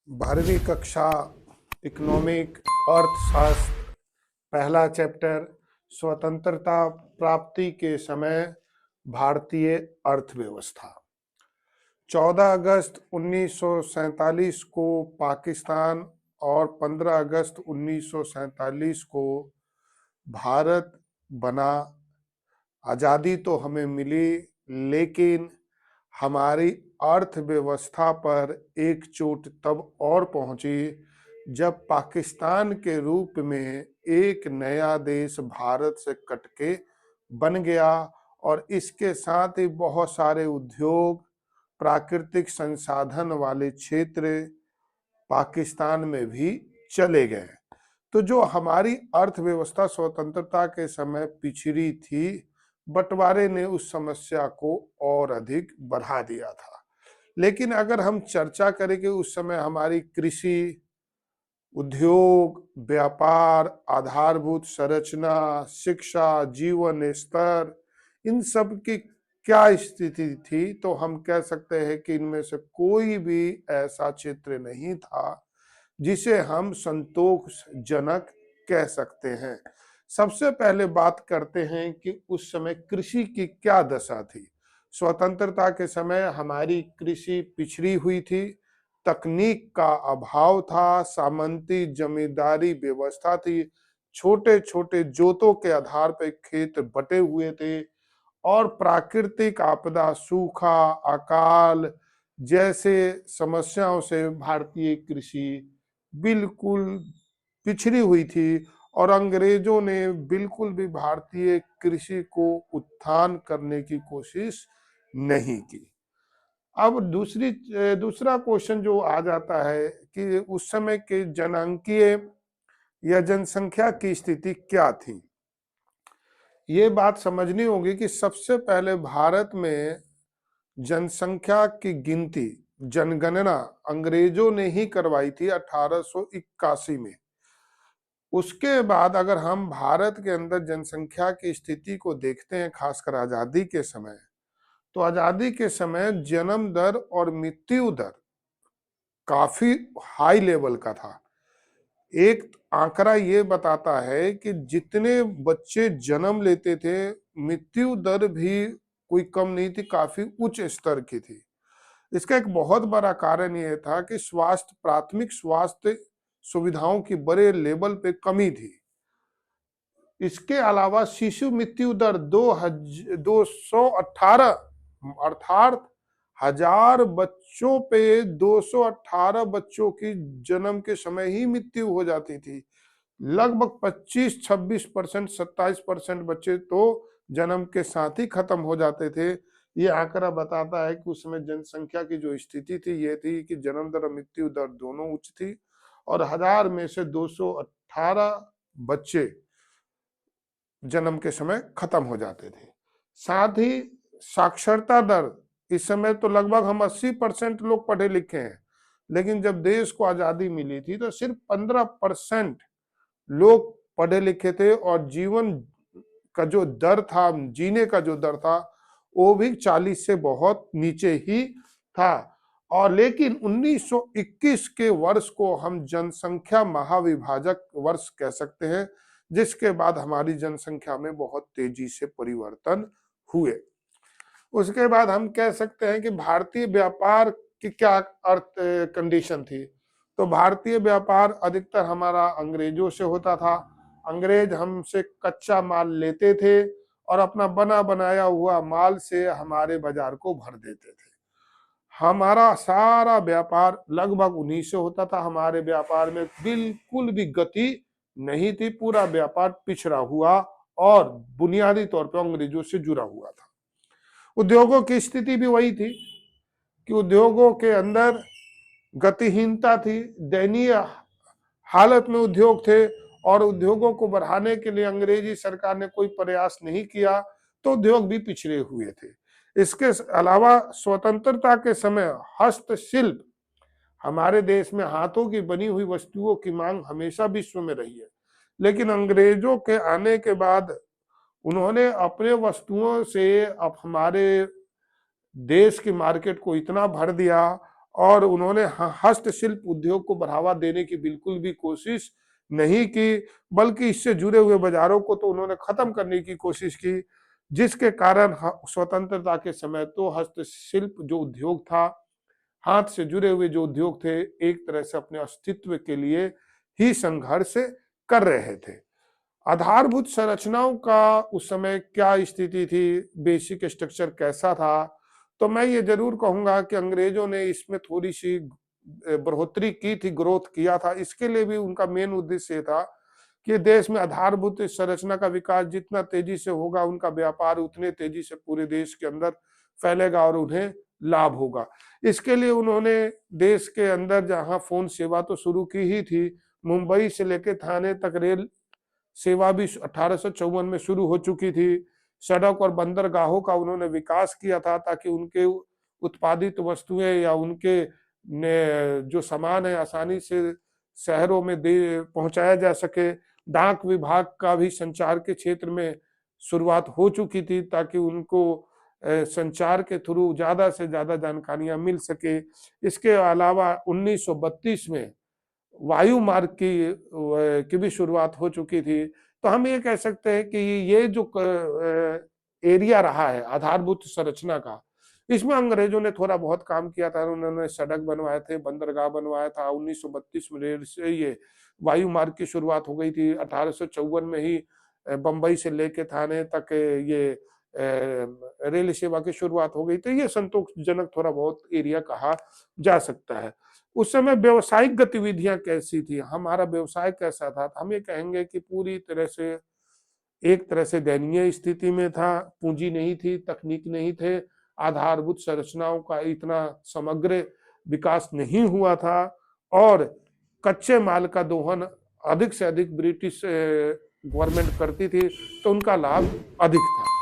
12वीं कक्षा इकोनॉमिक अर्थशास्त्र पहला चैप्टर स्वतंत्रता प्राप्ति के समय भारतीय अर्थव्यवस्था। 14 अगस्त 1947 को पाकिस्तान और 15 अगस्त 1947 को भारत बना। आज़ादी तो हमें मिली, लेकिन हमारी अर्थव्यवस्था पर एक चोट तब और पहुंची जब पाकिस्तान के रूप में एक नया देश भारत से कटके बन गया और इसके साथ ही बहुत सारे उद्योग, प्राकृतिक संसाधन वाले क्षेत्र पाकिस्तान में भी चले गए। तो जो हमारी अर्थव्यवस्था स्वतंत्रता के समय पिछड़ी थी, बंटवारे ने उस समस्या को और अधिक बढ़ा दिया था। लेकिन अगर हम चर्चा करें कि उस समय हमारी कृषि, उद्योग, व्यापार, आधारभूत संरचना, शिक्षा, जीवन स्तर, इन सब की क्या स्थिति थी, तो हम कह सकते हैं कि इनमें से कोई भी ऐसा क्षेत्र नहीं था जिसे हम संतोषजनक कह सकते हैं। सबसे पहले बात करते हैं कि उस समय कृषि की क्या दशा थी। स्वतंत्रता के समय हमारी कृषि पिछड़ी हुई थी, तकनीक का अभाव था, सामंती जमींदारी व्यवस्था थी, छोटे छोटे जोतों के आधार पर खेत बटे हुए थे और प्राकृतिक आपदा, सूखा, अकाल जैसे समस्याओं से भारतीय कृषि बिल्कुल पिछड़ी हुई थी और अंग्रेजों ने बिल्कुल भी भारतीय कृषि को उत्थान करने की कोशिश नहीं की। अब दूसरा क्वेश्चन जो आ जाता है कि उस समय के जनांकीय या जनसंख्या की स्थिति क्या थी। ये बात समझनी होगी कि सबसे पहले भारत में जनसंख्या की गिनती, जनगणना अंग्रेजों ने ही करवाई थी 1881 में। उसके बाद अगर हम भारत के अंदर जनसंख्या की स्थिति को देखते हैं, खासकर आजादी के समय, तो आजादी के समय जन्म दर और मृत्यु दर काफी हाई लेवल का था। एक आंकड़ा ये बताता है कि जितने बच्चे जन्म लेते थे, मृत्यु दर भी कोई कम नहीं थी, काफी उच्च स्तर की थी। इसका एक बहुत बड़ा कारण यह था कि प्राथमिक स्वास्थ्य सुविधाओं की बड़े लेवल पे कमी थी। इसके अलावा शिशु मृत्यु दर 218 अर्थात 1000 बच्चों पे 218 बच्चों की जन्म के समय ही मृत्यु हो जाती थी। लगभग 25-26%, 27% बच्चे तो जन्म के साथ ही खत्म हो जाते थे। ये आंकड़ा बताता है कि उस समय जनसंख्या की जो स्थिति थी ये थी कि जन्म दर और मृत्यु दर दोनों उच्च थी और 1000 में से 218 बच्चे जन्म के समय खत्म हो जाते थे। साथ ही साक्षरता दर, इस समय तो लगभग हम 80% लोग पढ़े लिखे हैं, लेकिन जब देश को आजादी मिली थी तो सिर्फ 15% लोग पढ़े लिखे थे और जीवन का जो दर था, जीने का जो दर था, वो भी 40 से बहुत नीचे ही था। और लेकिन 1921 के वर्ष को हम जनसंख्या महाविभाजक वर्ष कह सकते हैं, जिसके बाद हमारी जनसंख्या में बहुत तेजी से परिवर्तन हुए। उसके बाद हम कह सकते हैं कि भारतीय व्यापार की क्या अर्थ कंडीशन थी। तो भारतीय व्यापार अधिकतर हमारा अंग्रेजों से होता था। अंग्रेज हमसे कच्चा माल लेते थे और अपना बना बनाया हुआ माल से हमारे बाजार को भर देते थे। हमारा सारा व्यापार लगभग उन्हीं से होता था। हमारे व्यापार में बिल्कुल भी गति नहीं थी, पूरा व्यापार पिछड़ा हुआ और बुनियादी तौर पर अंग्रेजों से जुड़ा हुआ था। उद्योगों की स्थिति भी वही थी कि उद्योगों के अंदर गतिहीनता थी, दयनीय हालत में उद्योग थे और उद्योगों को बढ़ाने के लिए अंग्रेजी सरकार ने कोई प्रयास नहीं किया, तो उद्योग भी पिछड़े हुए थे। इसके अलावा स्वतंत्रता के समय हस्तशिल्प, हमारे देश में हाथों की बनी हुई वस्तुओं की मांग हमेशा विश्व में रही है, लेकिन अंग्रेजों के आने के बाद उन्होंने अपने वस्तुओं से अब हमारे देश की मार्केट को इतना भर दिया और उन्होंने हस्तशिल्प उद्योग को बढ़ावा देने की बिल्कुल भी कोशिश नहीं की, बल्कि इससे जुड़े हुए बाजारों को तो उन्होंने खत्म करने की कोशिश की, जिसके कारण स्वतंत्रता के समय तो हस्तशिल्प जो उद्योग था, हाथ से जुड़े हुए जो उद्योग थे, एक तरह से अपने अस्तित्व के लिए ही संघर्ष कर रहे थे। आधारभूत संरचनाओं का उस समय क्या स्थिति थी, बेसिक स्ट्रक्चर कैसा था, तो मैं ये जरूर कहूंगा कि अंग्रेजों ने इसमें थोड़ी सी बढ़ोतरी की थी, ग्रोथ किया था। इसके लिए भी उनका मेन उद्देश्य ये था कि देश में आधारभूत संरचना का विकास जितना तेजी से होगा, उनका व्यापार उतने तेजी से पूरे देश के अंदर फैलेगा और उन्हें लाभ होगा। इसके लिए उन्होंने देश के अंदर जहां फोन सेवा तो शुरू की ही थी, मुंबई से लेकर थाने तक रेल सेवा भी 1854 में शुरू हो चुकी थी। सड़क और बंदरगाहों का उन्होंने विकास किया था ताकि उनके उत्पादित वस्तुएं या उनके जो सामान है आसानी से शहरों में दे पहुंचाया जा सके। डाक विभाग का भी संचार के क्षेत्र में शुरुआत हो चुकी थी ताकि उनको संचार के थ्रू ज्यादा से ज्यादा जानकारियां मिल सके। इसके अलावा 1932 में वायु मार्ग की भी शुरुआत हो चुकी थी। तो हम ये कह सकते हैं कि ये जो एरिया रहा है आधारभूत संरचना का, इसमें अंग्रेजों ने थोड़ा बहुत काम किया था। उन्होंने सड़क बनवाए थे, बंदरगाह बनवाया था। 1932 में रेल से ये वायु मार्ग की शुरुआत हो गई थी। 1854 में ही बंबई से लेके थाने तक ये रेल सेवा की शुरुआत हो गई। तो ये संतोषजनक थोड़ा बहुत एरिया कहा जा सकता है। उस समय व्यवसायिक गतिविधियां कैसी थी, हमारा व्यवसाय कैसा था, हम ये कहेंगे कि पूरी तरह से एक तरह से दयनीय स्थिति में था। पूंजी नहीं थी, तकनीक नहीं थे, आधारभूत संरचनाओं का इतना समग्र विकास नहीं हुआ था और कच्चे माल का दोहन अधिक से अधिक ब्रिटिश गवर्नमेंट करती थी, तो उनका लाभ अधिक था।